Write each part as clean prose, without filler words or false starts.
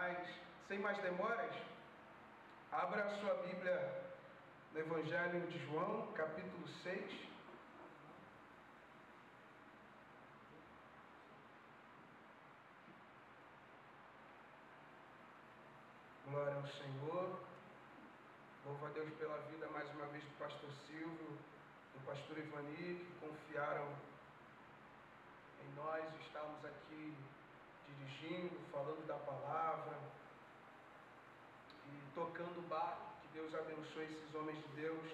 Mas, sem mais demoras, abra a sua Bíblia no Evangelho de João, capítulo 6. Glória ao Senhor. Louvo a Deus pela vida mais uma vez do pastor Silvio, do pastor Ivani, que confiaram em nós. Estamos aqui dirigindo, falando da palavra e tocando o barco. Que Deus abençoe esses homens de Deus.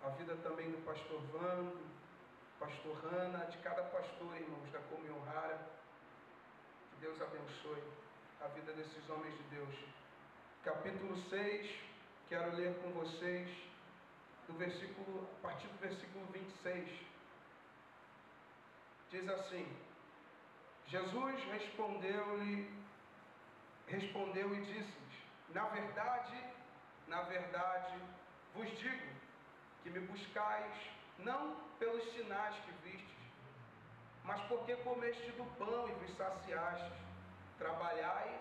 A vida também do pastor Vando, pastor Hanna, de cada pastor, irmãos, da Comunhão Rara. Que Deus abençoe a vida desses homens de Deus. Capítulo 6, quero ler com vocês a partir do versículo 26. Diz assim: Jesus respondeu e disse-lhes: na verdade vos digo, que me buscais não pelos sinais que vistes, mas porque comeste do pão e vos saciastes. Trabalhai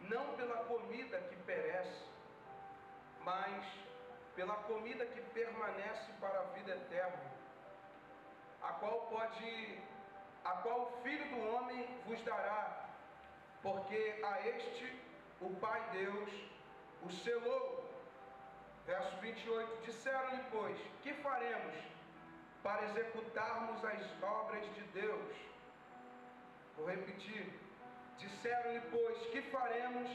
não pela comida que perece, mas pela comida que permanece para a vida eterna, a qual o Filho do Homem vos dará, porque a este o Pai Deus o selou. Verso 28, disseram-lhe, pois, que faremos para executarmos as obras de Deus? Vou repetir. Disseram-lhe, pois, que faremos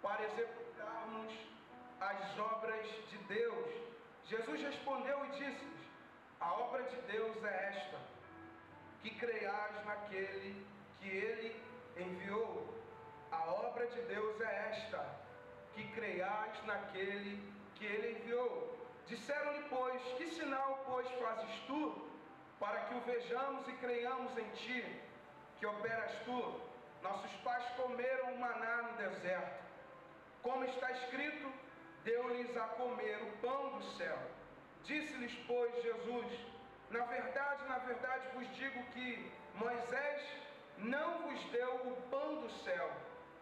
para executarmos as obras de Deus? Jesus respondeu e disse-lhes: a obra de Deus é esta, que creiais naquele que Ele enviou. A obra de Deus é esta, que creiais naquele que Ele enviou. Disseram-lhe, pois, que sinal, pois, fazes tu, para que o vejamos e creiamos em ti, que operas tu? Nossos pais comeram o maná no deserto. Como está escrito, deu-lhes a comer o pão do céu. Disse-lhes, pois, Jesus: na verdade vos digo que Moisés não vos deu o pão do céu,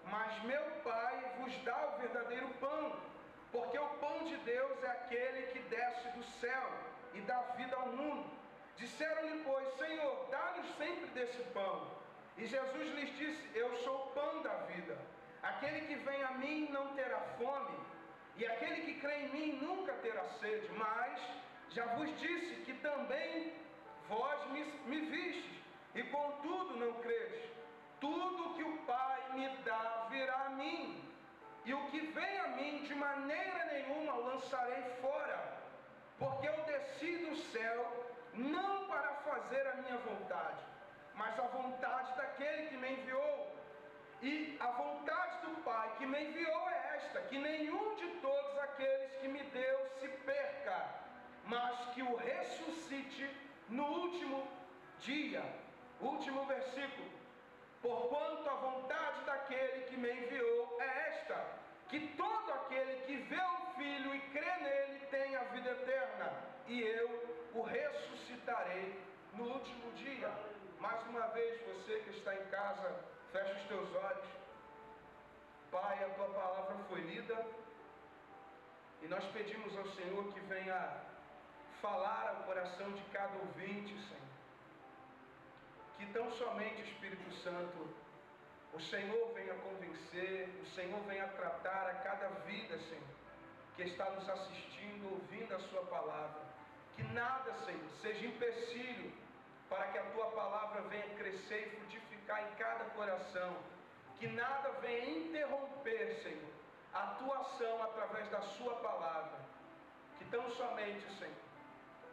mas meu Pai vos dá o verdadeiro pão, porque o pão de Deus é aquele que desce do céu e dá vida ao mundo. Disseram-lhe, pois, Senhor, dá-nos sempre desse pão. E Jesus lhes disse: eu sou o pão da vida. Aquele que vem a mim não terá fome, e aquele que crê em mim nunca terá sede. Mas já vos disse que também vós me vistes, e contudo não credes. Tudo que o Pai me dá virá a mim, e o que vem a mim de maneira nenhuma o lançarei fora, porque eu desci do céu não para fazer a minha vontade, mas a vontade daquele que me enviou. E a vontade do Pai que me enviou é esta, que nenhum de todos aqueles que me deu se perca, mas que o ressuscite no último dia. Último versículo. Porquanto a vontade daquele que me enviou é esta, que todo aquele que vê o Filho e crê nele tenha a vida eterna, e eu o ressuscitarei no último dia. Mais uma vez, você que está em casa, fecha os teus olhos. Pai, a tua palavra foi lida, e nós pedimos ao Senhor que venha falar ao coração de cada ouvinte, Senhor. Que tão somente, Espírito Santo, o Senhor venha convencer, o Senhor venha tratar a cada vida, Senhor, que está nos assistindo, ouvindo a sua palavra. Que nada, Senhor, seja empecilho para que a tua palavra venha crescer e frutificar em cada coração. Que nada venha interromper, Senhor, a tua ação através da sua palavra. Que tão somente, Senhor,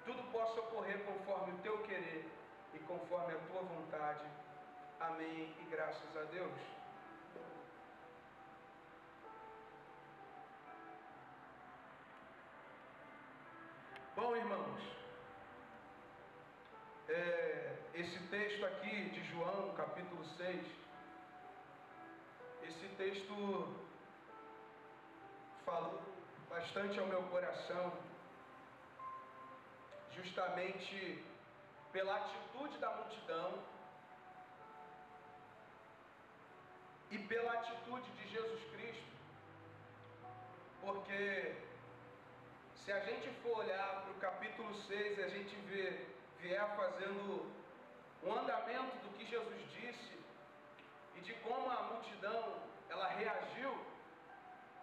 tudo possa ocorrer conforme o teu querer e conforme a tua vontade. Amém e graças a Deus. Bom, irmãos, esse texto aqui de João, capítulo 6, esse texto falou bastante ao meu coração, justamente pela atitude da multidão e pela atitude de Jesus Cristo. Porque se a gente for olhar para o capítulo 6 e a gente vier fazendo o andamento do que Jesus disse e de como a multidão ela reagiu,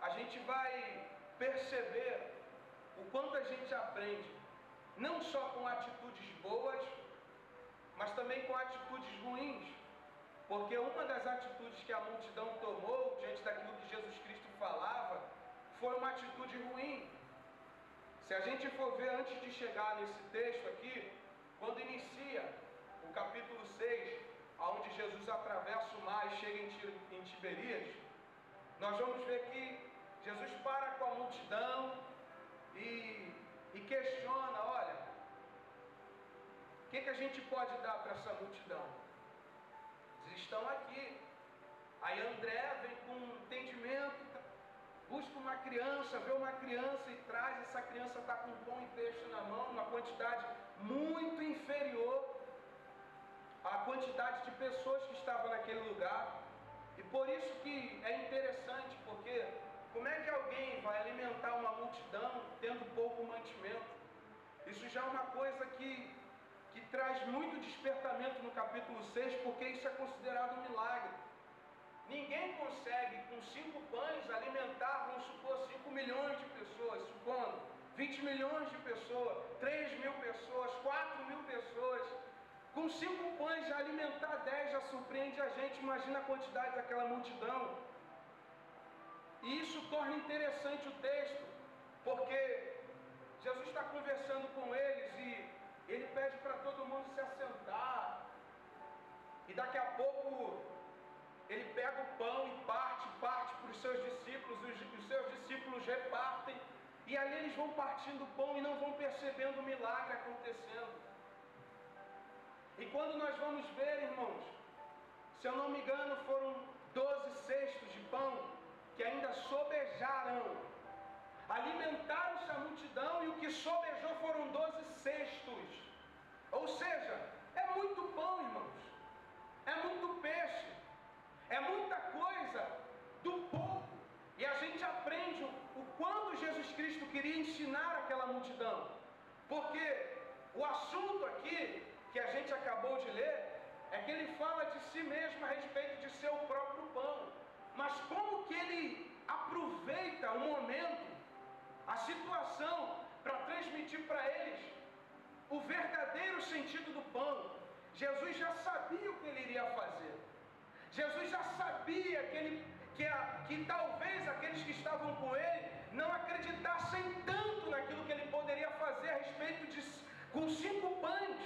a gente vai perceber o quanto a gente aprende, não só com atitudes boas, mas também com atitudes ruins. Porque uma das atitudes que a multidão tomou diante daquilo que Jesus Cristo falava foi uma atitude ruim. Se a gente for ver antes de chegar nesse texto aqui, quando inicia o capítulo 6, onde Jesus atravessa o mar e chega em Tiberíades, nós vamos ver que Jesus para com a multidão e questiona, olha, o que a gente pode dar para essa multidão? Eles estão aqui. Aí André vem com um entendimento, busca uma criança, vê uma criança e traz, essa criança está com pão e peixe na mão, uma quantidade muito inferior à quantidade de pessoas que estavam naquele lugar. E por isso que é interessante, porque como é que alguém vai alimentar uma multidão tendo pouco mantimento? Isso já é uma coisa que traz muito despertamento no capítulo 6, porque isso é considerado um milagre. Ninguém consegue, com 5 pães, alimentar, vamos supor, 5 milhões de pessoas, supondo, 20 milhões de pessoas, 3 mil pessoas, 4 mil pessoas. Com 5 pães, já alimentar 10 já surpreende a gente. Imagina a quantidade daquela multidão. E isso torna interessante o texto, porque Jesus está conversando com eles e ele pede para todo mundo se assentar. E daqui a pouco ele pega o pão e parte para os seus discípulos, os seus discípulos repartem, e ali eles vão partindo o pão e não vão percebendo o milagre acontecendo. E quando nós vamos ver, irmãos, se eu não me engano, foram 12 cestos de pão que ainda sobejaram. Alimentaram-se a multidão e o que sobejou foram 12 cestos. Ou seja, é muito pão, irmãos. É muito peixe. É muita coisa do pouco. E a gente aprende o quanto Jesus Cristo queria ensinar aquela multidão. Porque o assunto aqui, que a gente acabou de ler, é que ele fala de si mesmo a respeito de seu próprio pão. Mas como que ele aproveita o momento, a situação, para transmitir para eles o verdadeiro sentido do pão? Jesus já sabia o que ele iria fazer. Jesus já sabia que talvez aqueles que estavam com ele não acreditassem tanto naquilo que ele poderia fazer a respeito com 5 pães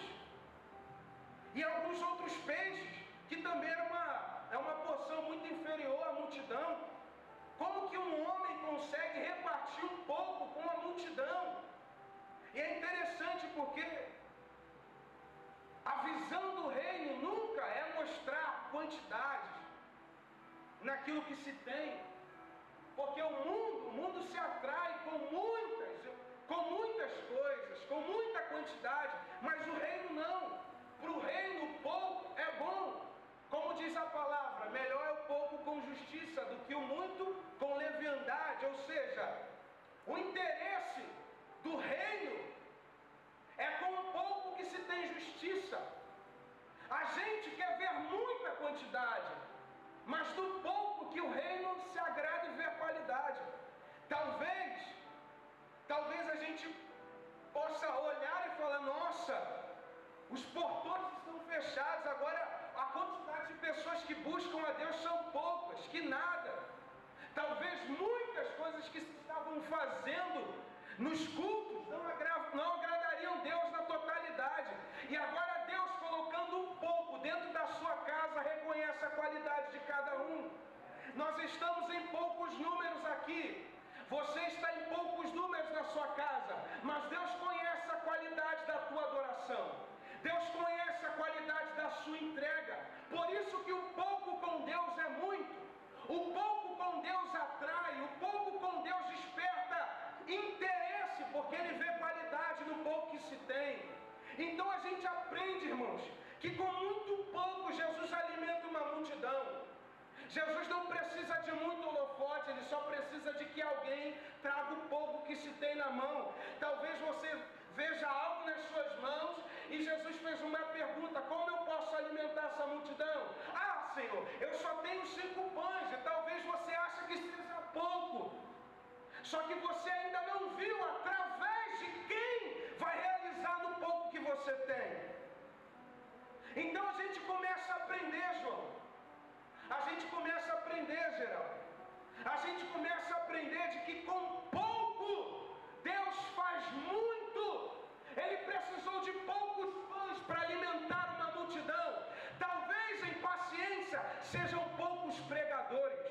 e alguns outros peixes, que também é uma porção muito inferior à multidão. Como que um homem consegue repartir um pouco com a multidão? E é interessante porque a visão do reino nunca é mostrar quantidades naquilo que se tem. Porque o mundo se atrai com muitas coisas, com muita quantidade, mas o reino não. Para o reino pouco é bom. Como diz a palavra, melhor é o pouco com justiça do que o muito com leviandade. Ou seja, o interesse do reino é com o pouco que se tem justiça. A gente quer ver muita quantidade, mas do pouco que o reino se agrada e vê a qualidade. Talvez a gente possa olhar e falar, nossa, os portões estão fechados, agora a quantidade de pessoas que buscam a Deus são poucas, que nada. Talvez muitas coisas que se estavam fazendo nos cultos não agradariam Deus na totalidade. E agora Deus, colocando um pouco dentro da sua casa, reconhece a qualidade de cada um. Nós estamos em poucos números aqui. Você está em poucos números na sua casa, mas Deus conhece a qualidade da tua adoração. Deus conhece a qualidade da sua entrega. Por isso que o pouco com Deus é muito. O pouco com Deus atrai. O pouco com Deus desperta interesse, porque Ele vê qualidade no pouco que se tem. Então a gente aprende, irmãos, que com muito pouco Jesus alimenta uma multidão. Jesus não precisa de muito holofote, ele só precisa de que alguém traga o pouco que se tem na mão. Talvez você veja algo nas suas mãos e Jesus fez uma pergunta: como eu posso alimentar essa multidão? Ah, Senhor, eu só tenho 5 pães, e talvez você ache que seja pouco. Só que você ainda não viu através de quem vai realizar no pouco que você tem. Então a gente começa a aprender, João. A gente começa a aprender, Geraldo. A gente começa a aprender de que com pouco Deus faz muito. Ele precisou de poucos pães para alimentar uma multidão. Talvez em paciência sejam poucos pregadores.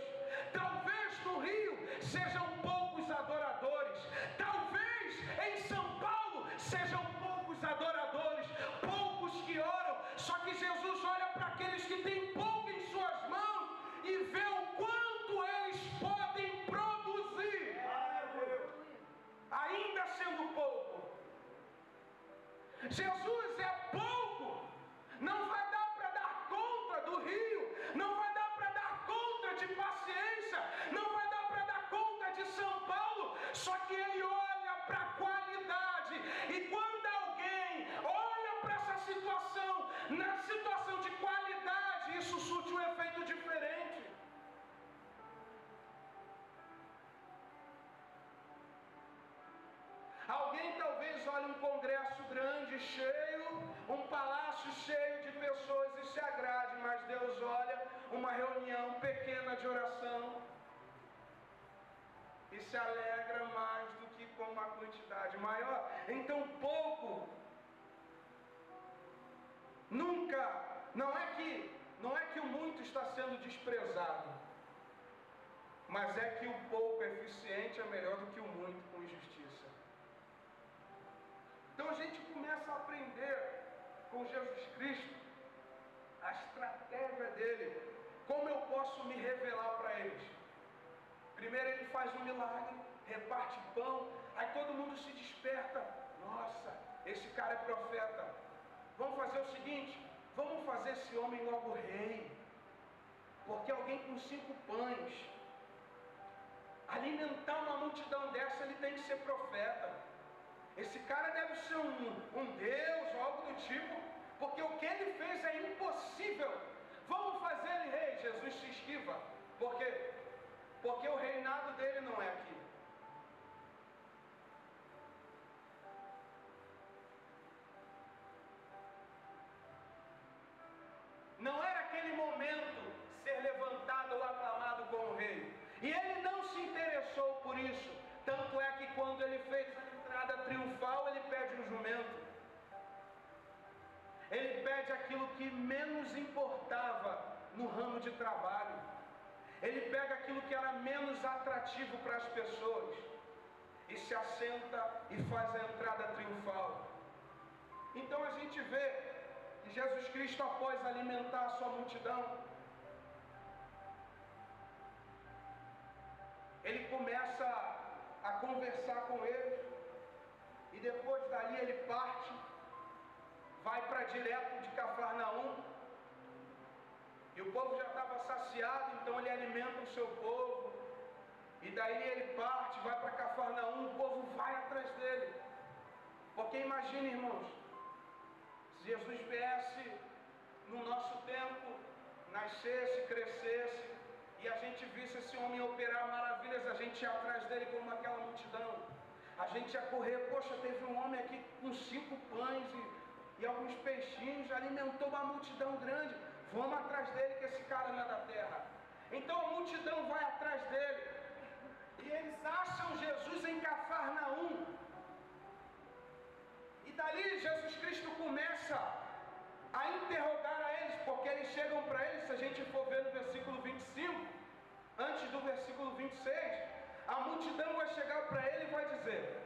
Talvez no Rio sejam poucos adoradores. Talvez em São Paulo sejam poucos adoradores, poucos que oram. Só que Jesus olha para aqueles que têm pouco em suas mãos e vê o quanto eles podem produzir, ainda sendo pouco. Jesus é pouco. Não vai dar para dar conta do Rio, não vai dar para dar conta de paciência, não vai dar para dar conta de São Paulo. Só que ele olha para a qualidade, e quando alguém olha para essa situação, na situação de qualidade, isso surte um efeito diferente. Alguém talvez olhe um congresso grande, cheio, um palácio cheio de pessoas e se agrade, mas Deus olha uma reunião pequena de oração e se alegra mais do que com uma quantidade maior. Então pouco nunca, não é que o muito está sendo desprezado, mas é que o pouco eficiente é melhor do que o muito com injustiça. Então a gente começa a aprender com Jesus Cristo a estratégia dele, como eu posso me revelar para eles. Primeiro ele faz um milagre, reparte pão, aí todo mundo se desperta. Nossa, esse cara é profeta. Vamos fazer o seguinte, vamos fazer esse homem logo rei, porque alguém com 5 pães, alimentar uma multidão dessa, ele tem que ser profeta. Esse cara deve ser um Deus ou algo do tipo, porque o que ele fez é impossível. Vamos fazer ele rei. Jesus se esquiva. Por quê? Porque o reinado dele não é aqui. Não era aquele momento ser levantado ou aclamado como rei. E ele não se interessou por isso. Tanto é que quando ele fez a entrada triunfal, ele pede um jumento. Ele pede aquilo que menos importava no ramo de trabalho. Ele pega aquilo que era menos atrativo para as pessoas e se assenta e faz a entrada triunfal. Então a gente vê que Jesus Cristo, após alimentar a sua multidão, ele começa a conversar com eles, e depois dali ele parte, vai para direto de Cafarnaum, e o povo já estava saciado, então ele alimenta o seu povo, e daí ele parte, vai para Cafarnaum, o povo vai atrás dele, porque imagine, irmãos, se Jesus viesse no nosso tempo, nascesse, crescesse, e a gente visse esse homem operar maravilhas, a gente ia atrás dele como aquela multidão. A gente ia correr, poxa, teve um homem aqui com 5 pães e alguns peixinhos, alimentou uma multidão grande. Vamos atrás dele, que esse cara não é da terra. Então a multidão vai atrás dele. E eles acham Jesus em Cafarnaum. E dali Jesus Cristo começa a interrogar a eles, porque eles chegam para ele, se a gente for ver no versículo 25, antes do versículo 26, a multidão vai chegar para ele e vai dizer,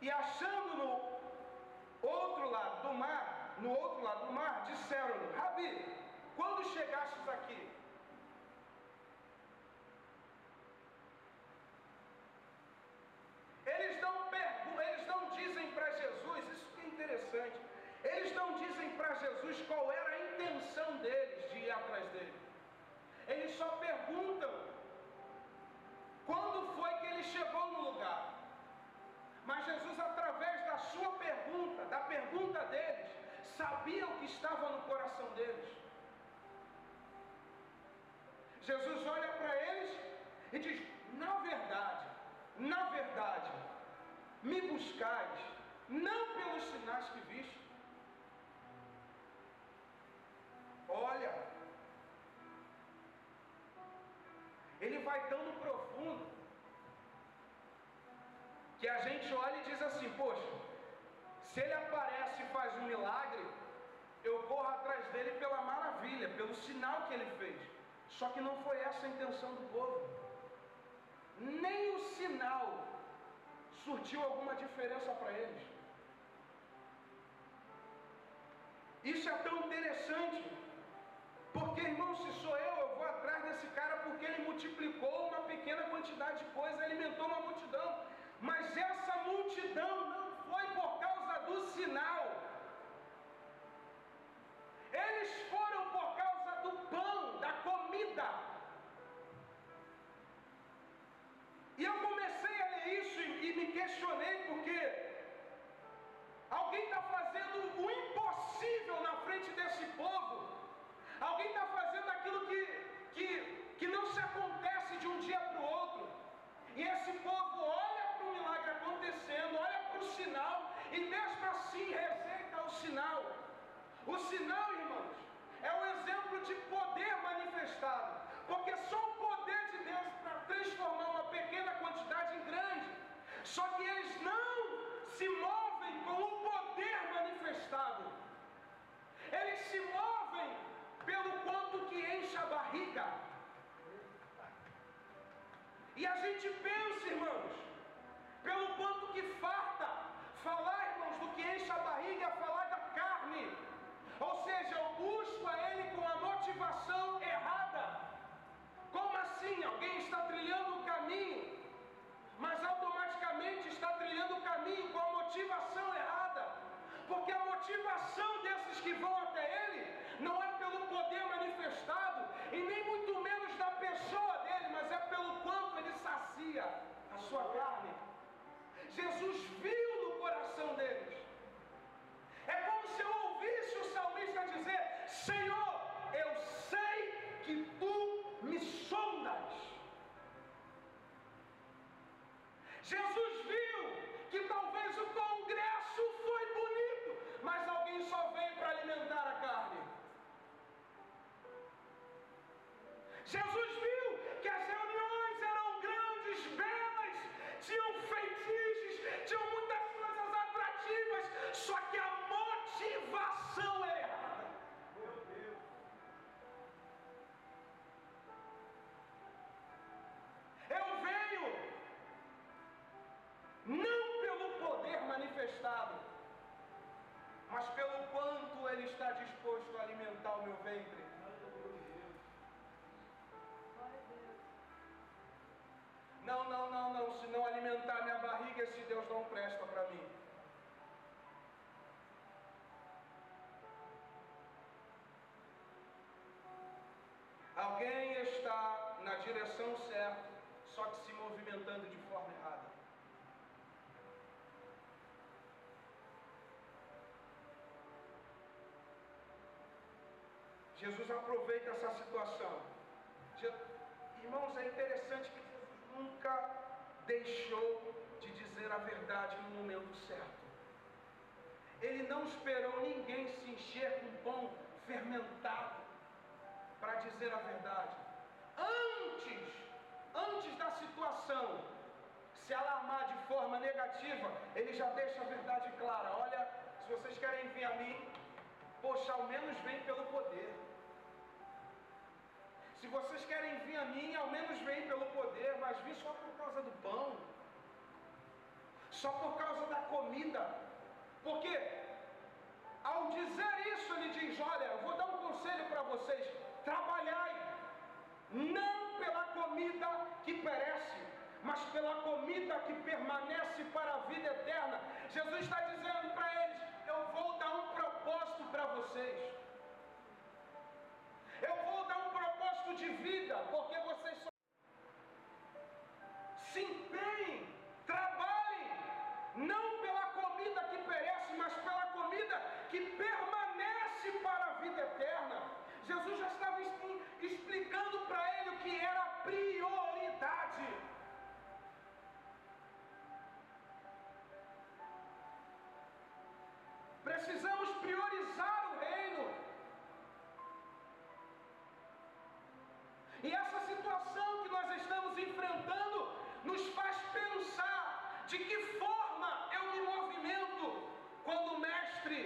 e achando no outro lado do mar, disseram-lhe, Rabi, quando chegastes aqui? Eles não dizem para Jesus, isso que é interessante, eles não dizem para Jesus qual era a intenção deles de ir atrás dele. Eles só perguntam quando foi que ele chegou no lugar. Mas Jesus, através da sua pergunta, da pergunta deles, sabia o que estava no coração deles. Jesus olha para eles e diz: na verdade, me buscais, não pelos sinais que viste. Olha, ele vai tão no profundo que a gente olha e diz assim: poxa, se ele aparece e faz um milagre, eu corro atrás dele pela maravilha, pelo sinal que ele fez. Só que não foi essa a intenção do povo. Nem o sinal surtiu alguma diferença para eles. Isso é tão interessante, porque, irmão, se sou eu vou atrás desse cara porque ele multiplicou uma pequena quantidade de coisas, alimentou uma multidão. Mas essa multidão não foi por causa do sinal. Eles foram por causa do pão, da comida. E eu comecei a ler isso e me questionei, porque alguém está fazendo o impossível na frente desse povo. Alguém está fazendo aquilo que não se acontece de um dia para o outro. E esse povo olha para o milagre acontecendo, olha para o sinal e mesmo assim rejeita o sinal. O sinal, irmãos, é o exemplo de poder manifestado. Porque só o poder de Deus para transformar uma pequena quantidade em grande. Só que eles não se movem com o poder manifestado. Eles se movem pelo quanto que enche a barriga. E a gente pensa, irmãos, pelo quanto que farta. Falar, irmãos, do que enche a barriga é falar da carne. Ou seja, eu busco a Ele com a motivação errada. Como assim? Alguém está trilhando o caminho, mas automaticamente está trilhando o caminho com a motivação errada. Porque a motivação desses que vão até Ele não é pelo poder manifestado e nem muito menos da pessoa dele, mas é pelo quanto ele sacia a sua carne. Jesus viu no coração deles. É como se eu ouvisse o salmista dizer: Senhor, eu sei que Tu me sondas. Jesus viu que talvez o congresso foi bonito, mas alguém só veio para alimentar a carne. Jesus viu que as reuniões eram grandes, belas, tinham feitiços, tinham muitas coisas atrativas, só que a motivação é errada. Meu Deus. Eu venho não pelo poder manifestado, mas pelo quanto Ele está disposto a alimentar o meu ventre. Não, se não alimentar minha barriga, esse Deus não presta para mim. Alguém está na direção certa, só que se movimentando de forma errada. Jesus aproveita essa situação. Irmãos, é interessante que Jesus nunca deixou de dizer a verdade no momento certo. Ele não esperou ninguém se encher com pão fermentado para dizer a verdade. Antes da situação se alarmar de forma negativa, ele já deixa a verdade clara. Olha, se vocês querem vir a mim, poxa, ao menos vem pelo poder. Se vocês querem vir a mim, ao menos vem pelo poder, mas vim só por causa do pão, só por causa da comida. Porque ao dizer isso, ele diz: olha, eu vou dar um conselho para vocês, trabalhai, não pela comida que perece, mas pela comida que permanece para a vida eterna. Jesus está dizendo para eles: eu vou dar um propósito para vocês. Eu vou dar um propósito de de vida, porque vocês só se empenhem, trabalhem, não pela comida que perece, mas pela comida que permanece para a vida eterna. Jesus já estava explicando para ele o que era a prioridade. Precisamos priorizar o reino. E essa situação que nós estamos enfrentando nos faz pensar de que forma eu me movimento quando o mestre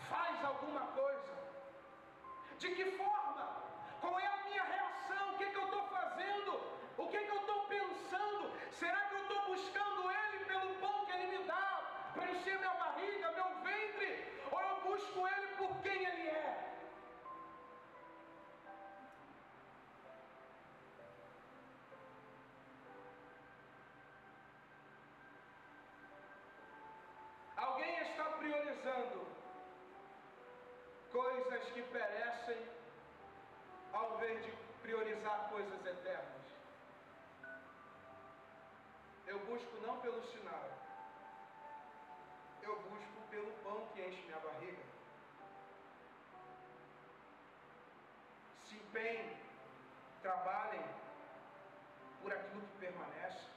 faz alguma coisa. De que forma? Qual é a minha reação? O que eu estou fazendo? O que eu estou pensando? Será que eu estou buscando Ele pelo pão que Ele me dá, para encher minha barriga, meu ventre? Ou eu busco Ele por quem Ele é? Alguém está priorizando coisas que perecem ao invés de priorizar coisas eternas. Eu busco não pelo sinal, eu busco pelo pão que enche minha barriga. Se empenhem, trabalhem por aquilo que permanece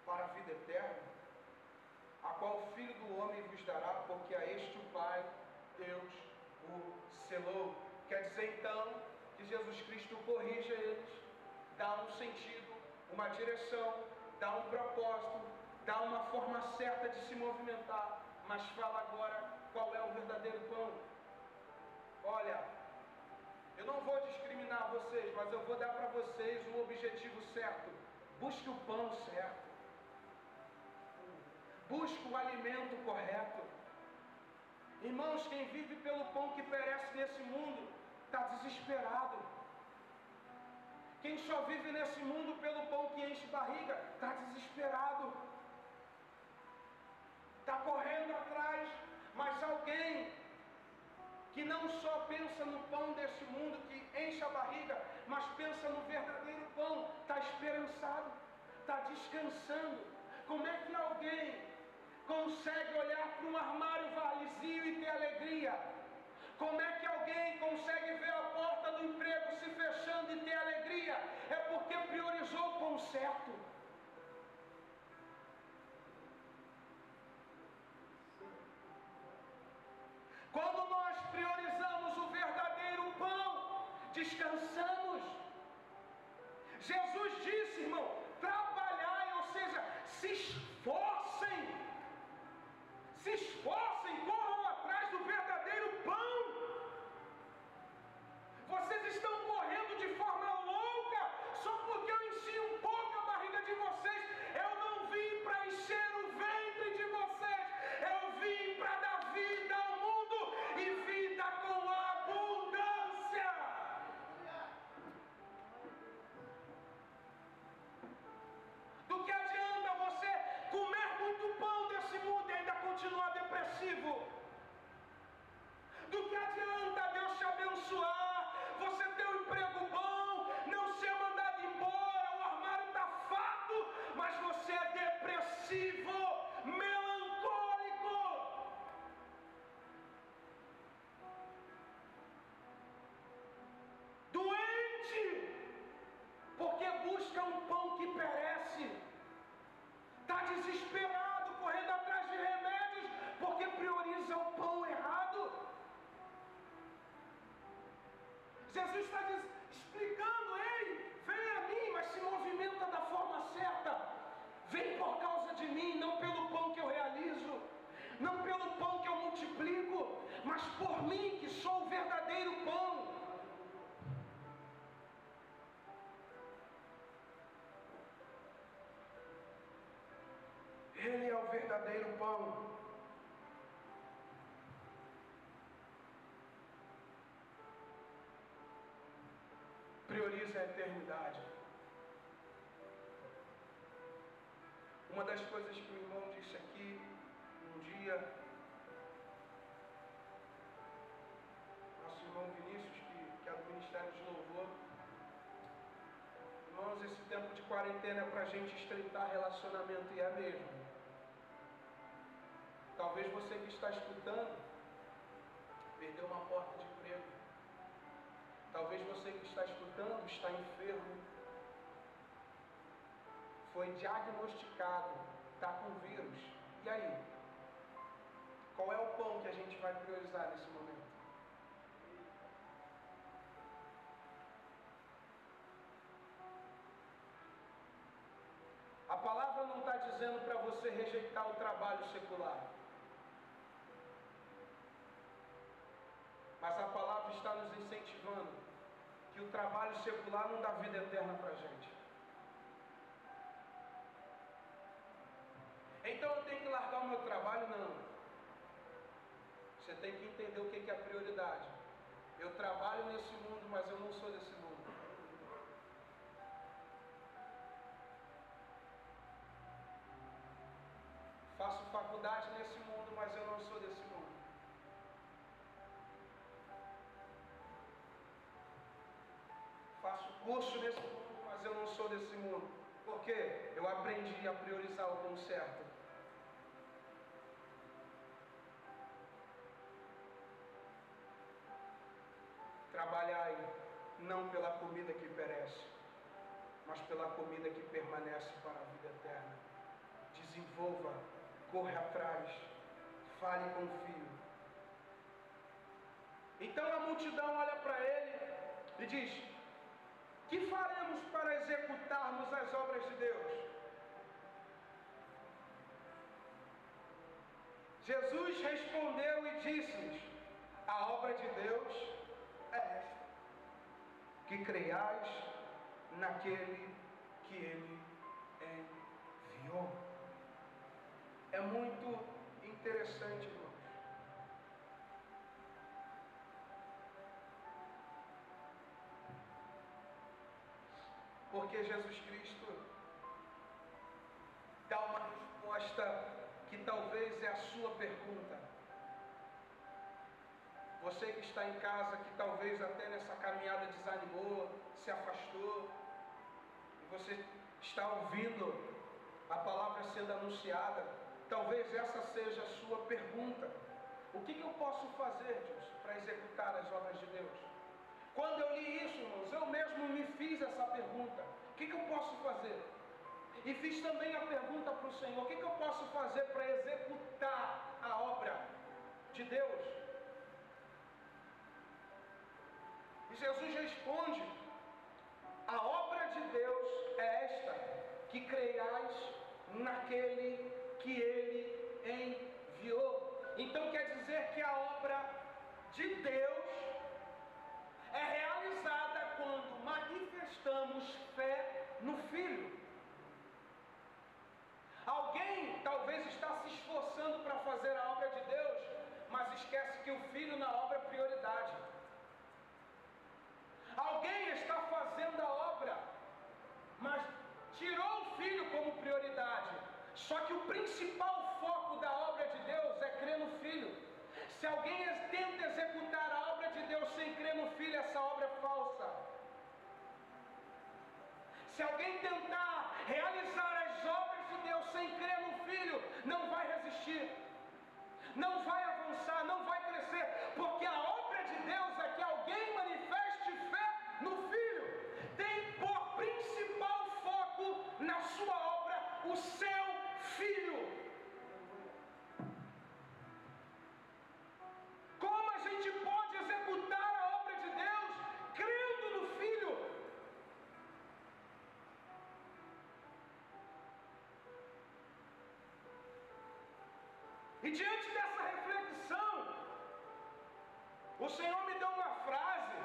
para a vida eterna, a qual o Filho do Homem vos dará, porque a este o Pai, Deus, o selou. Quer dizer então que Jesus Cristo corrige eles, dá um sentido, uma direção, dá um propósito, dá uma forma certa de se movimentar, mas fala agora qual é o verdadeiro pão. Olha, eu não vou discriminar vocês, mas eu vou dar para vocês um objetivo certo. Busque o pão certo. Busque o alimento correto. Irmãos, quem vive pelo pão que perece nesse mundo está desesperado. Quem só vive nesse mundo pelo pão que enche barriga está desesperado. Está correndo atrás. Mas alguém que não só pensa no pão desse mundo que enche a barriga, mas pensa no verdadeiro pão, está esperançado, está descansando. Como é que alguém consegue olhar para um armário vazio e ter alegria? Como é que alguém consegue ver a porta do emprego se fechando e ter alegria? É porque priorizou o pão certo. Quando nós priorizamos o verdadeiro pão, descansamos. Jesus disse, irmão, trabalhai, ou seja, se esforcem, corram atrás do verdadeiro pão. Vocês estão correndo de forma louca, só porque eu enchi um pouco a barriga de vocês. Eu não vim para encher o ventre de vocês, eu vim para dar vida ao mundo e vida com abundância. Do que adianta você comer muito pão desse mundo e ainda continuar depressivo? Do que adianta Deus te abençoar, você ter um emprego bom, não ser mandado embora, o armário está farto, mas você é depressivo, melancólico? Doente, porque busca um pão que perece. Está desesperado, correndo atrás de remédios, porque prioriza o pão errado. Jesus está explicando, ei, vem a mim, mas se movimenta da forma certa. Vem por causa de mim, não pelo pão que eu realizo, não pelo pão que eu multiplico, mas por mim, que sou o verdadeiro pão. Ele é o verdadeiro pão. Prioriza a eternidade. Uma das coisas que o irmão disse aqui, um dia, nosso irmão Vinícius, que é do Ministério de Louvor, quarentena é para a gente estreitar relacionamento, e é mesmo. Talvez você que está escutando perdeu uma porta de emprego. Talvez você que está escutando está enfermo, foi diagnosticado, está com vírus. E aí? Qual é o pão que a gente vai priorizar nesse momento? A palavra não está dizendo para você rejeitar o trabalho secular. Mas a palavra está nos incentivando que o trabalho secular não dá vida eterna para a gente. Então eu tenho que largar o meu trabalho? Não. Você tem que entender o que é a prioridade. Eu trabalho nesse mundo, mas eu não sou desse mundo. Faço faculdade nesse mundo, mas eu não sou desse mundo. Faço curso nesse mundo, mas eu não sou desse mundo. Por quê? Eu aprendi a priorizar o como certo. Trabalhai não pela comida que perece, mas pela comida que permanece para a vida eterna. Desenvolva, corre atrás, fale com o filho. Então a multidão olha para ele e diz: que faremos para executarmos as obras de Deus? Jesus respondeu e disse-lhes: a obra de Deus é esta, que creiais naquele que Ele enviou. É muito interessante, irmãos. Porque Jesus Cristo dá uma resposta que talvez é a sua pergunta. Você que está em casa, que talvez até nessa caminhada desanimou, se afastou, e você está ouvindo a palavra sendo anunciada, talvez essa seja a sua pergunta. O que eu posso fazer, Deus, para executar as obras de Deus? Quando eu li isso, irmãos, eu mesmo me fiz essa pergunta. O que eu posso fazer? E fiz também a pergunta para o Senhor: o que eu posso fazer para executar a obra de Deus? E Jesus responde: a obra de Deus é esta, que creiais naquele que Ele enviou. Então quer dizer que a obra de Deus é realizada quando manifestamos fé no Filho. Alguém talvez está se esforçando para fazer a obra de Deus, mas esquece que o Filho na obra é prioridade. Alguém está fazendo a obra, mas tirou o Filho como prioridade. Só que o principal foco da obra de Deus é crer no Filho. Se alguém tenta executar a obra de Deus sem crer no Filho, essa obra é falsa. Se alguém tentar realizar as obras de Deus sem crer no Filho, não vai resistir, não vai avançar, não vai crescer, porque a obra de Deus é que alguém manifeste fé no Filho. Tem por principal foco na sua obra o seu Filho. Como a gente pode executar a obra de Deus crendo no Filho? E diante dessa reflexão, o Senhor me deu uma frase: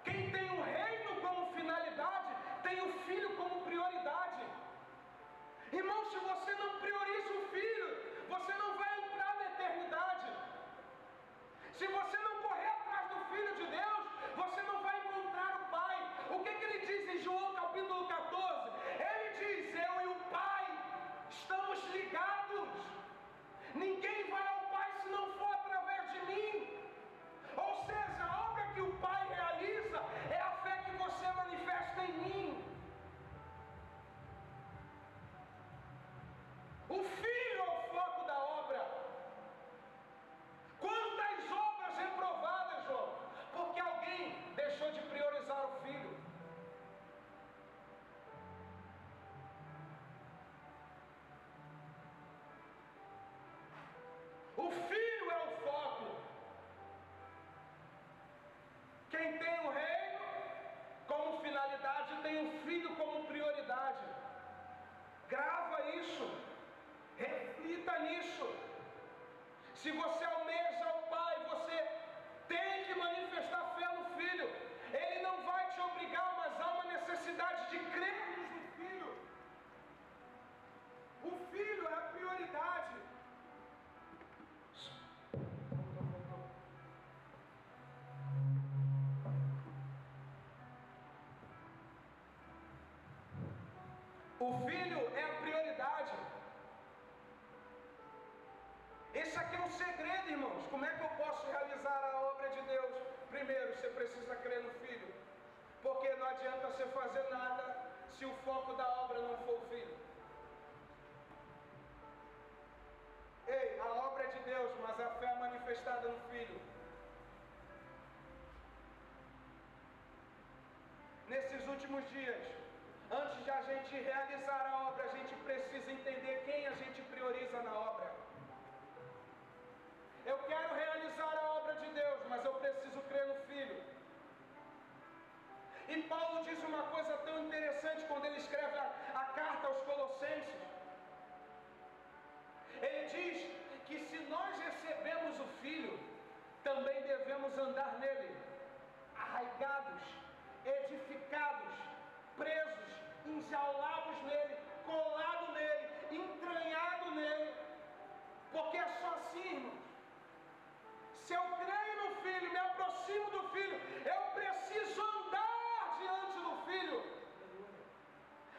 quem tem o reino como finalidade, tem o Filho como prioridade. Irmão, se você não prioriza o Filho, você não vai entrar na eternidade. Se você não correr atrás do Filho de Deus, você não vai encontrar o Pai. O que ele diz em João capítulo 14? Ele diz: eu e o Pai estamos ligados. Ninguém vai ao Pai se não for através de mim. Ou seja, a obra que o Pai realiza é a fé que você manifesta em mim. Se você almeja o Pai, você tem que manifestar fé no Filho. Ele não vai te obrigar, mas há uma necessidade de crermos no Filho. O Filho é a prioridade. O Filho é a prioridade. Esse aqui é um segredo, irmãos. Como é que eu posso realizar a obra de Deus? Primeiro, você precisa crer no Filho. Porque não adianta você fazer nada se o foco da obra não for o Filho. Ei, a obra é de Deus, mas a fé é manifestada no Filho. Nesses últimos dias, antes de a gente realizar a obra, a gente precisa entender quem a gente prioriza na obra. Eu quero realizar a obra de Deus, mas eu preciso crer no Filho. E Paulo diz uma coisa tão interessante quando ele escreve a carta aos Colossenses. Ele diz que se nós recebemos o Filho, também devemos andar nele, arraigados, edificados, presos, enjaulados nele, colado nele, entranhado nele. Porque é só assim, irmãos. Se eu creio no Filho, me aproximo do Filho, eu preciso andar diante do Filho.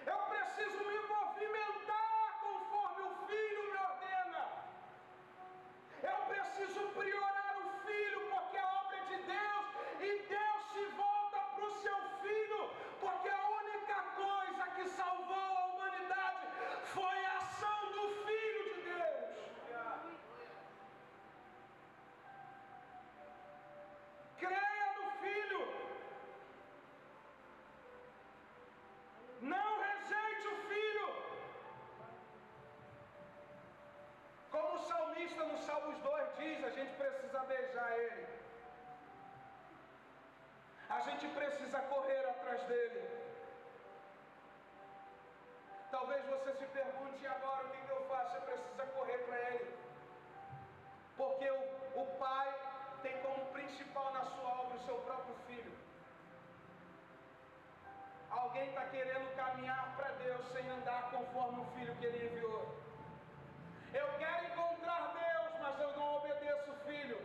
Eu preciso me movimentar conforme o Filho me ordena. Eu preciso priorar o Filho, porque a obra é de Deus, e Deus se volta para o seu Filho, porque a única coisa que salvou a humanidade foi a ação do Filho de Deus. Creia no Filho. Não rejeite o Filho. Como o salmista no Salmos 2 diz, a gente precisa beijar Ele. A gente precisa correr atrás dEle. Talvez você se pergunte agora o que eu faço. Você precisa correr para Ele. Porque o Pai tem como principal na sua obra o seu próprio Filho. Alguém está querendo caminhar para Deus sem andar conforme o Filho que Ele enviou. Eu quero encontrar Deus, mas eu não obedeço o Filho.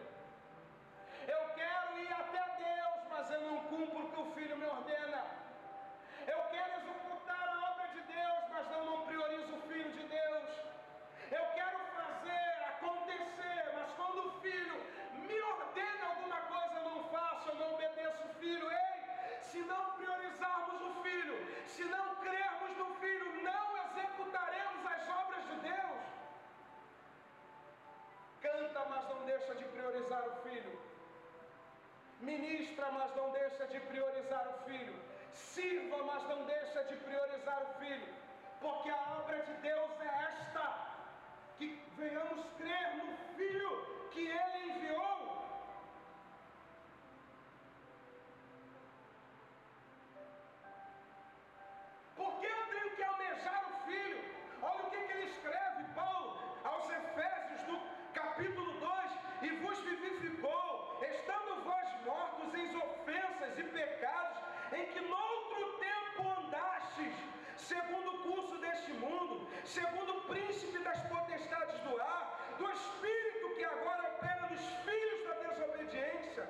Eu quero ir até Deus, mas eu não cumpro o que o Filho me ordena. Eu quero executar a obra de Deus, mas eu não priorizo o Filho de Deus. Eu quero fazer acontecer, mas quando o Filho me ordena alguma coisa, eu não faço, eu não obedeço o Filho. Ei, se não priorizarmos o Filho, se não crermos no Filho, não executaremos as obras de Deus. Canta, mas não deixa de priorizar o Filho. Ministra, mas não deixa de priorizar o Filho. Sirva, mas não deixa de priorizar o Filho. Porque a obra de Deus é esta: que venhamos crer no Filho que Ele enviou. Por que eu tenho que almejar o Filho? Olha o que ele escreve, Paulo, aos Efésios, no capítulo 2: e vos vivificou, estando vós mortos em ofensas e pecados, em que noutro tempo andastes, segundo o curso deste mundo, segundo o príncipe das potestades do ar, do espírito que agora opera nos filhos da desobediência,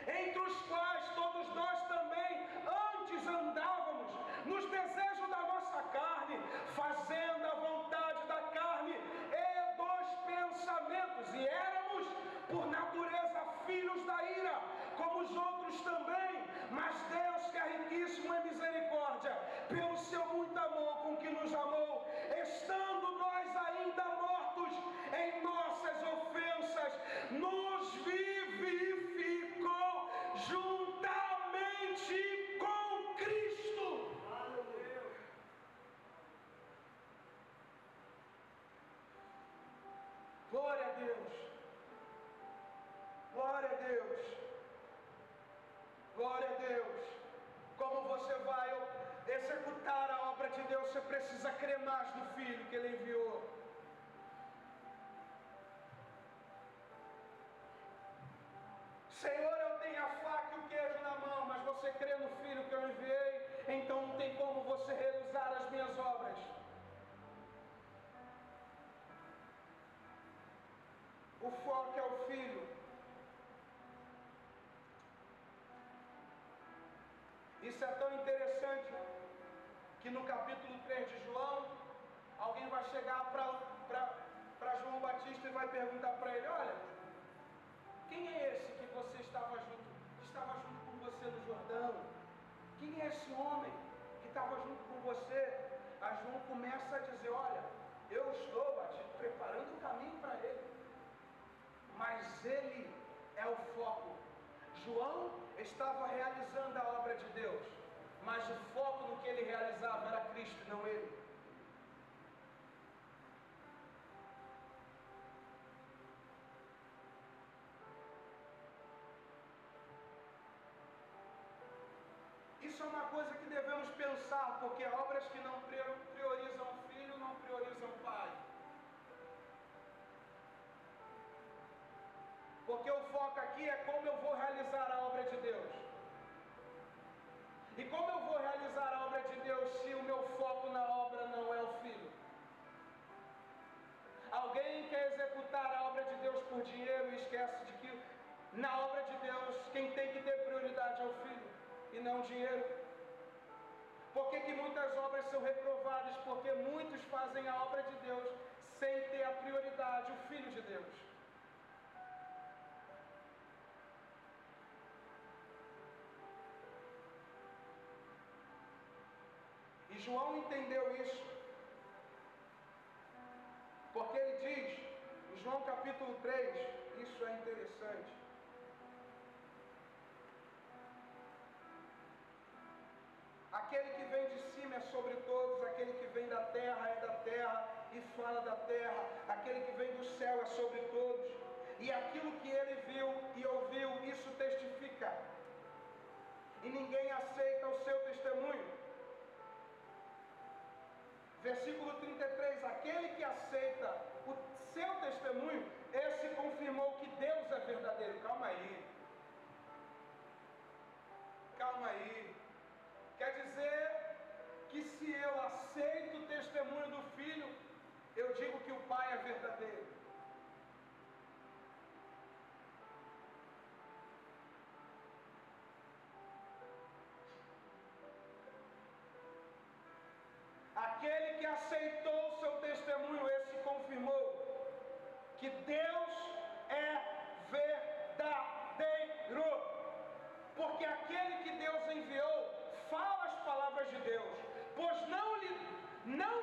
entre os quais todos nós também antes andávamos, nos desejos da nossa carne, fazendo a vontade da carne e dos pensamentos, e éramos por natureza filhos da ira, como os outros também. Mas Deus, que é riquíssimo em misericórdia, pelo seu muito amor com que nos amou, estando nós ainda mortos em nossas ofensas, nos vivificou juntamente com Cristo. Glória a Deus. Glória a Deus. Glória a Deus. Como você vai executar a obra de Deus, você precisa crer mais no Filho que Ele enviou. Senhor, eu tenho a faca e o queijo na mão, mas você crê no Filho que eu enviei, então não tem como você realizar as minhas obras. O foco é o Filho. Isso é tão interessante que no capítulo 3 de João, alguém vai chegar para João Batista e vai perguntar para ele: olha, quem é esse que você estava junto com você no Jordão? Quem é esse homem que estava junto com você? A João começa a dizer: olha, eu estou, Batista, preparando o caminho para ele, mas ele é o foco. João estava realizando a obra de Deus, mas o foco no que ele realizava era Cristo, não ele. Isso é uma coisa que devemos pensar, porque obras que não priorizam o Filho não priorizam o Pai. Porque o foco aqui é como eu vou realizar a obra de Deus. E como eu vou realizar a obra de Deus se o meu foco na obra não é o Filho? Alguém quer executar a obra de Deus por dinheiro e esquece de que na obra de Deus quem tem que ter prioridade é o Filho e não o dinheiro. Por que muitas obras são reprovadas? Porque muitos fazem a obra de Deus sem ter a prioridade, o Filho de Deus. E João entendeu isso, porque ele diz, em João capítulo 3, isso é interessante. Aquele que vem de cima é sobre todos, aquele que vem da terra é da terra e fala da terra, aquele que vem do céu é sobre todos. E aquilo que ele viu e ouviu, isso testifica. E ninguém aceita o seu testemunho. Versículo 33, aquele que aceita o seu testemunho, esse confirmou que Deus é verdadeiro. Calma aí. Calma aí. Quer dizer que se eu aceito o testemunho do Filho, eu digo que o Pai é verdadeiro. Aquele que aceitou o seu testemunho, esse confirmou que Deus é verdadeiro. Porque aquele que Deus enviou fala as palavras de Deus, pois não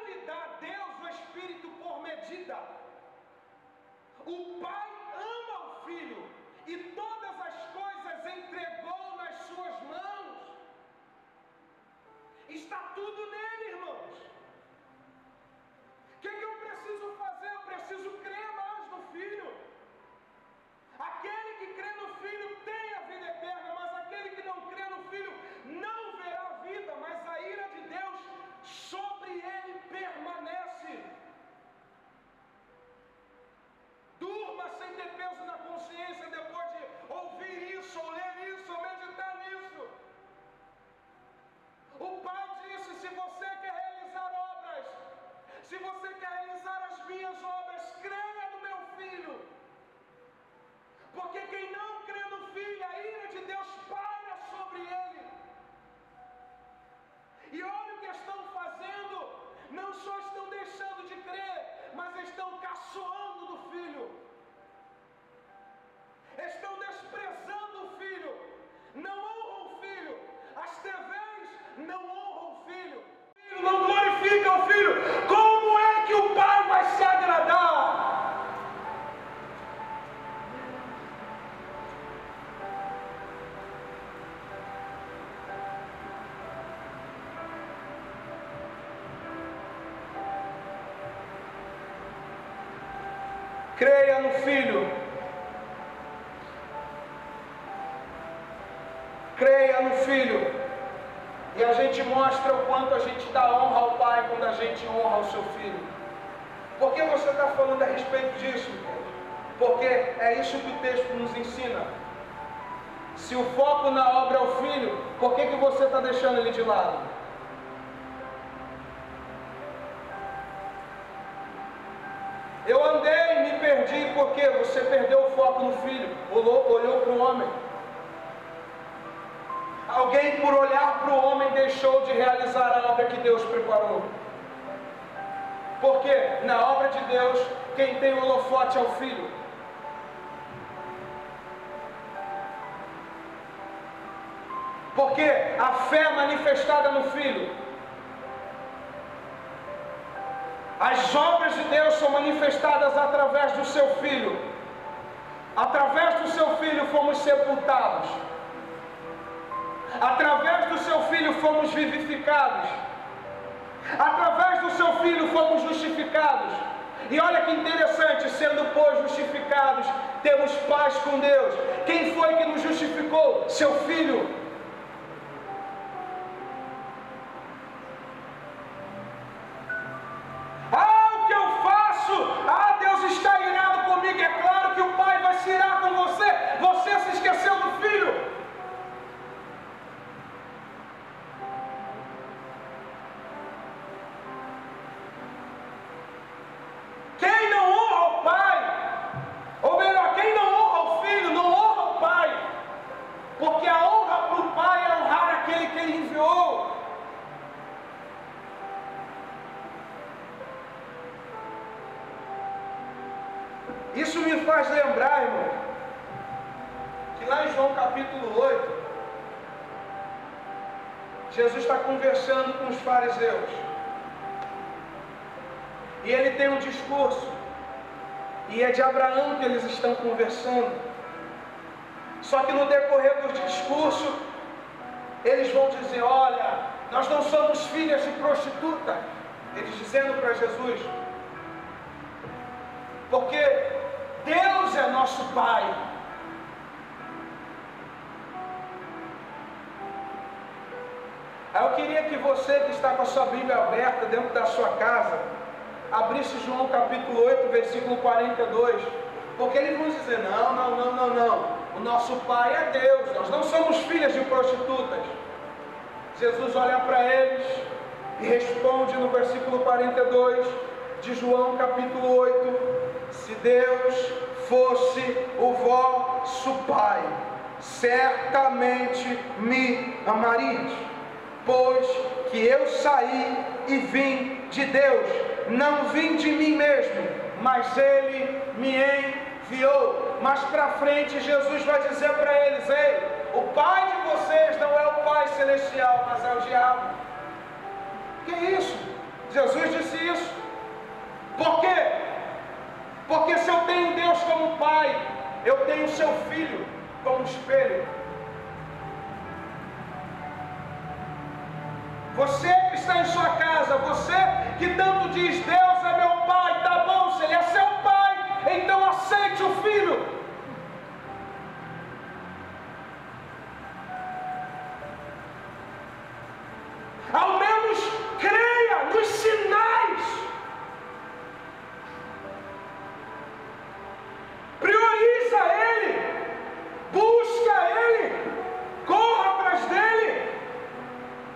lhe dá Deus o Espírito por medida. O Pai ama o Filho e todas as coisas entregou nas suas mãos. Está tudo nele, irmãos. O que eu preciso fazer? Eu preciso crer mais no Filho. Aquele que crê no Filho tem a vida eterna, mas aquele que não crê no Filho não verá a vida, mas a ira de Deus sobre ele permanece. Durma sem ter peso na consciência depois de ouvir isso, ou ler isso, ou meditar nisso. O Pai disse: se você quer realizar obras, se você quer realizar as minhas obras, creia no meu Filho. Porque quem não crê no Filho, a ira de Deus paira sobre ele. E olha o que estão fazendo, não só estão deixando de crer, mas estão caçoando do Filho. Estão desprezando o Filho, não honram o Filho. As TVs não honram o Filho. O Filho não glorifica o Filho. Como é que o Pai vai se agradar? Creia no Filho. Creia no Filho. E a gente mostra o quanto a gente dá honra ao Pai quando a gente honra o seu Filho. Por que você está falando a respeito disso? Porque é isso que o texto nos ensina. Se o foco na obra é o filho, por que você está deixando ele de lado? Eu andei, me perdi, porque você perdeu o foco no filho, olhou para o homem. Alguém, por olhar para o homem, deixou de realizar a obra que Deus preparou. Porque na obra de Deus, quem tem o holofote é o filho. Porque a fé manifestada no filho, as obras de Deus são manifestadas através do seu filho. Através do seu filho fomos sepultados. Através do seu filho fomos vivificados. Através do seu filho fomos justificados. E olha que interessante, sendo pois justificados, temos paz com Deus. Quem foi que nos justificou? Seu filho. O que eu faço? Deus está irado comigo. É claro que o Pai vai se irar com você. Você se esqueceu do filho. Quem não honra o Pai, ou melhor, quem não honra o Filho, não honra o Pai, porque a honra para o Pai é honrar aquele que Ele enviou. Isso me faz lembrar, irmão, que lá em João capítulo 8, Jesus está conversando com os fariseus. E ele tem um discurso, e é de Abraão que eles estão conversando. Só que no decorrer do discurso, eles vão dizer: olha, nós não somos filhas de prostituta. Eles dizendo para Jesus, porque Deus é nosso Pai. Aí eu queria que você que está com a sua Bíblia aberta dentro da sua casa, abrisse João capítulo 8, versículo 42, porque eles vão dizer: não, o nosso Pai é Deus, nós não somos filhas de prostitutas. Jesus olha para eles e responde no versículo 42 de João capítulo 8: se Deus fosse o vosso Pai, certamente me amarias, pois que eu saí e vim de Deus, não vim de mim mesmo, mas Ele me enviou. Mais para frente Jesus vai dizer para eles: ei, o pai de vocês não é o Pai Celestial, mas é o diabo. Que isso? Jesus disse isso. Por quê? Porque se eu tenho Deus como Pai, eu tenho seu Filho como espelho. Você que está em sua casa, você que tanto diz: Deus é meu Pai, tá bom, se Ele é seu Pai, então aceite o Filho. Ao menos creia nos sinais. Prioriza Ele, busca Ele, corra atrás dEle,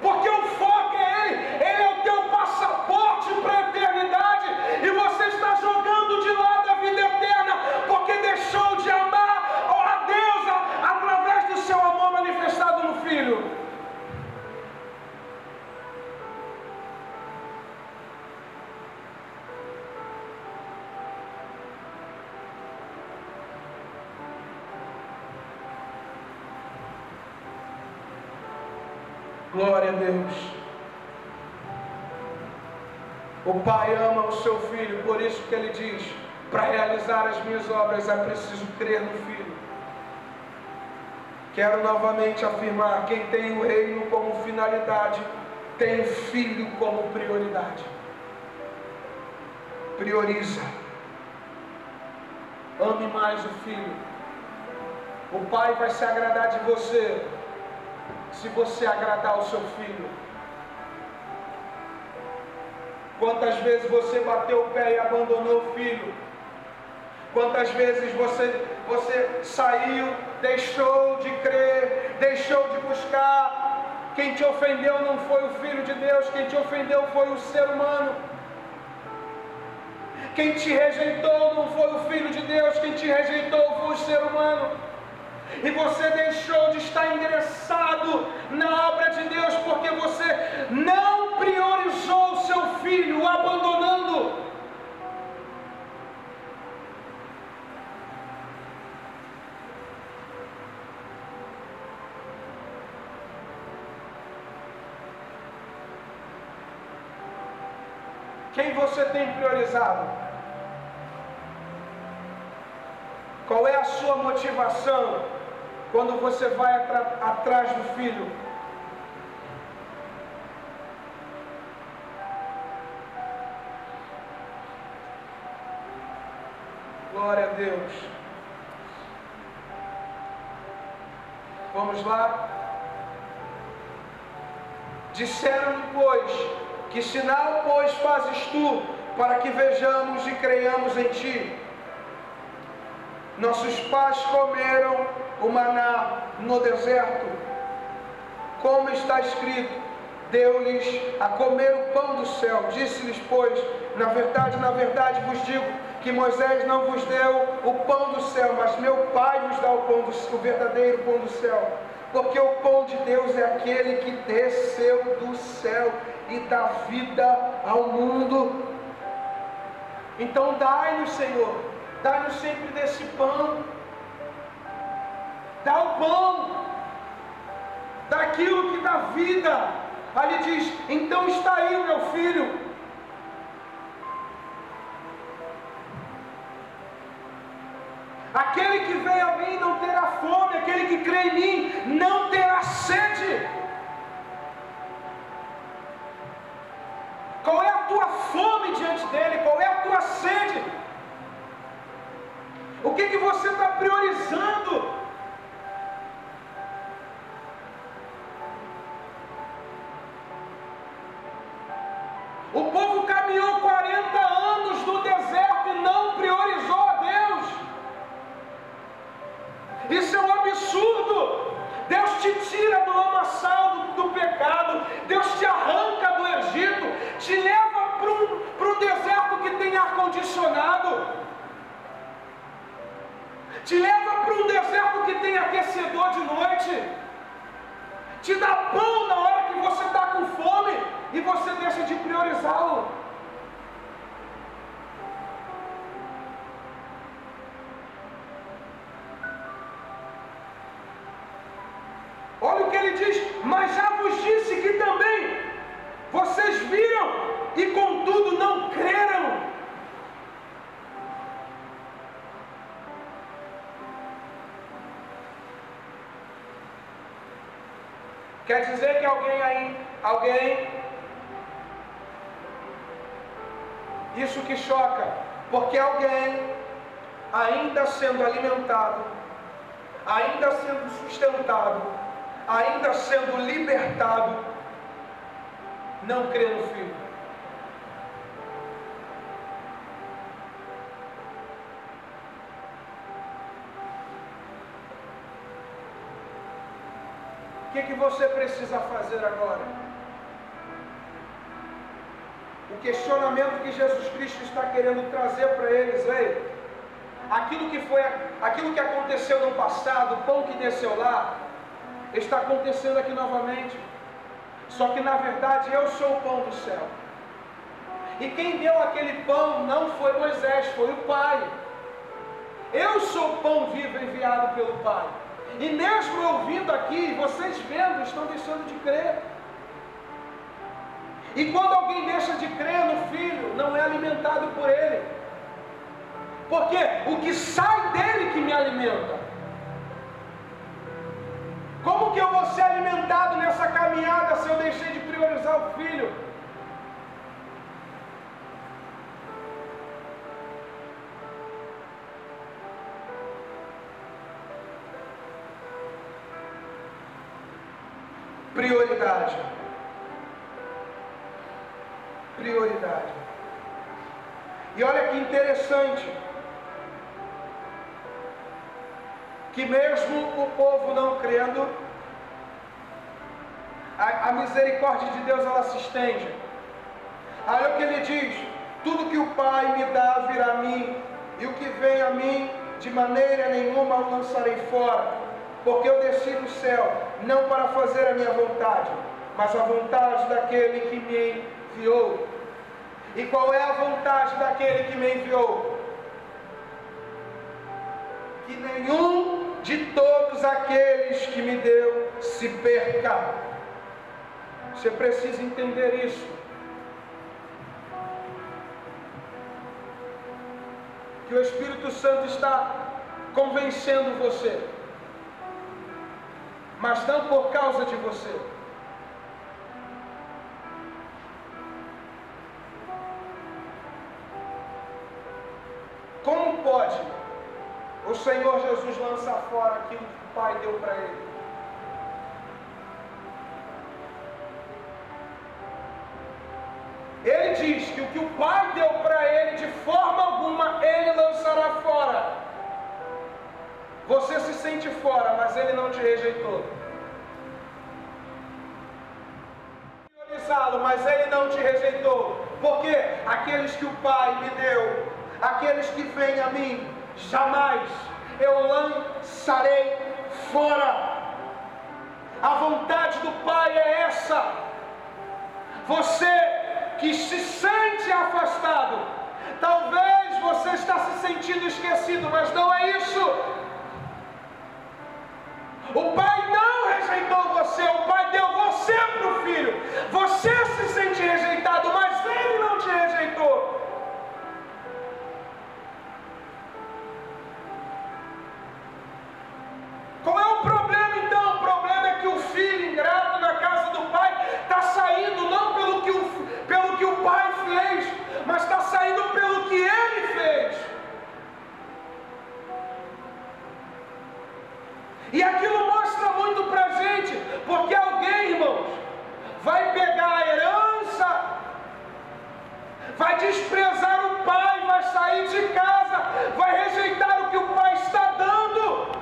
porque o foco é Ele. Ele é o teu passaporte para a eternidade, e você está jogando de lado a vida eterna, porque deixou de amar a Deus através do seu amor manifestado no Filho. Glória a Deus. O Pai ama o seu Filho, por isso que Ele diz: para realizar as minhas obras é preciso crer no Filho. Quero novamente afirmar: quem tem o reino como finalidade, tem o Filho como prioridade. Prioriza. Ame mais o Filho. O Pai vai se agradar de você se você agradar o seu Filho. Quantas vezes você bateu o pé e abandonou o Filho? Quantas vezes você saiu, deixou de crer, deixou de buscar? Quem te ofendeu não foi o Filho de Deus, quem te ofendeu foi o ser humano. Quem te rejeitou não foi o Filho de Deus, quem te rejeitou foi o ser humano. E você deixou de estar interessado na obra de Deus porque você não priorizou o seu filho, o abandonando. Quem você tem priorizado? Qual é a sua motivação quando você vai atrás do filho? Glória a Deus. Vamos lá? Disseram-lhe, pois, que sinal, pois, fazes tu, para que vejamos e creiamos em ti? Nossos pais comeram o maná no deserto, como está escrito, deu-lhes a comer o pão do céu. Disse-lhes, pois, na verdade vos digo, que Moisés não vos deu o pão do céu, mas meu Pai vos dá o verdadeiro pão do céu. Porque o pão de Deus é aquele que desceu do céu e dá vida ao mundo. Então dai-nos, Senhor, dai-nos sempre desse pão. Dá o pão daquilo que dá vida. Ali diz, então está aí o meu filho. Aquele que vem a mim não terá fome, aquele que crê em mim não terá sede. Qual é a tua fome diante dele? Qual é a tua sede? O que você está priorizando? O povo caminhou 40 anos no deserto e não priorizou a Deus. Isso é um absurdo. Deus te tira do lamaçal do pecado, Deus te arranca do Egito, te leva para um deserto que tem ar-condicionado, te leva para um deserto que tem aquecedor de noite, te dá pão na hora que você está com fome e você deixa de priorizá-lo. Olha o que ele diz, mas já vos disse que também vocês viram e contudo não creram. Quer dizer que alguém, isso que choca, porque alguém ainda sendo alimentado, ainda sendo sustentado, ainda sendo libertado, não crê no Filho. O que você precisa fazer agora? O questionamento que Jesus Cristo está querendo trazer para eles, aquilo que aconteceu no passado, o pão que desceu lá, está acontecendo aqui novamente. Só que na verdade eu sou o pão do céu. E quem deu aquele pão não foi Moisés, foi o Pai. Eu sou o pão vivo enviado pelo Pai. E mesmo eu vindo aqui, vocês vendo, estão deixando de crer. E quando alguém deixa de crer no Filho, não é alimentado por Ele. Porque o que sai dele que me alimenta. Como que eu vou ser alimentado nessa caminhada se eu deixei de priorizar o Filho? Prioridade. Prioridade. E olha que interessante. que mesmo o povo não crendo, a misericórdia de Deus ela se estende. Aí o que ele diz: tudo que o Pai me dá virá a mim, e o que vem a mim, de maneira nenhuma o lançarei fora, porque eu desci do céu, não para fazer a minha vontade, mas a vontade daquele que me enviou. E qual é a vontade daquele que me enviou? Que nenhum de todos aqueles que me deu se perca. Você precisa entender isso. Que o Espírito Santo está convencendo você, mas não por causa de você. Como pode o Senhor Jesus lançar fora aquilo que o Pai deu para ele? Ele diz que o que o Pai deu para ele, de forma alguma, ele lançará fora. Você se sente fora, mas ele não te rejeitou. Priorizá-lo, mas ele não te rejeitou. Porque aqueles que o Pai me deu, aqueles que vêm a mim, jamais eu lançarei fora. A vontade do Pai é essa. Você que se sente afastado, talvez você está se sentindo esquecido, mas não é isso. O Pai não rejeitou você, o Pai deu você para o Filho. Você se sente rejeitado, mas Ele não te rejeitou. Qual é o problema então? O problema é que o filho ingrato na casa do pai está saindo não pelo que o pai fez, mas está saindo pelo que ele fez. E aquilo mostra muito para a gente, porque alguém, irmãos, vai pegar a herança, vai desprezar o pai, vai sair de casa, vai rejeitar o que o pai está dando.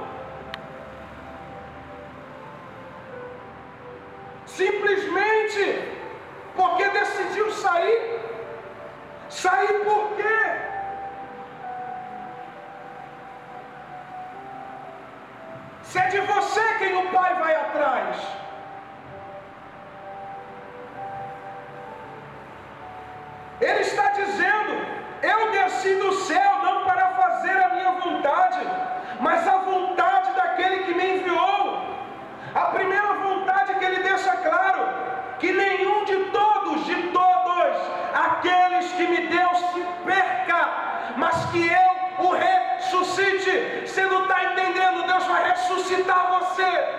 Simplesmente porque decidiu sair. Sair por quê? Se é de você quem o Pai vai atrás. Ele está dizendo: eu desci do céu não para fazer a minha vontade, mas a vontade daquele que me enviou. A primeira vontade que ele deixa claro: que nenhum de todos, aqueles que me deu se perca, mas que eu o ressuscite. Você não está entendendo? Deus vai ressuscitar você.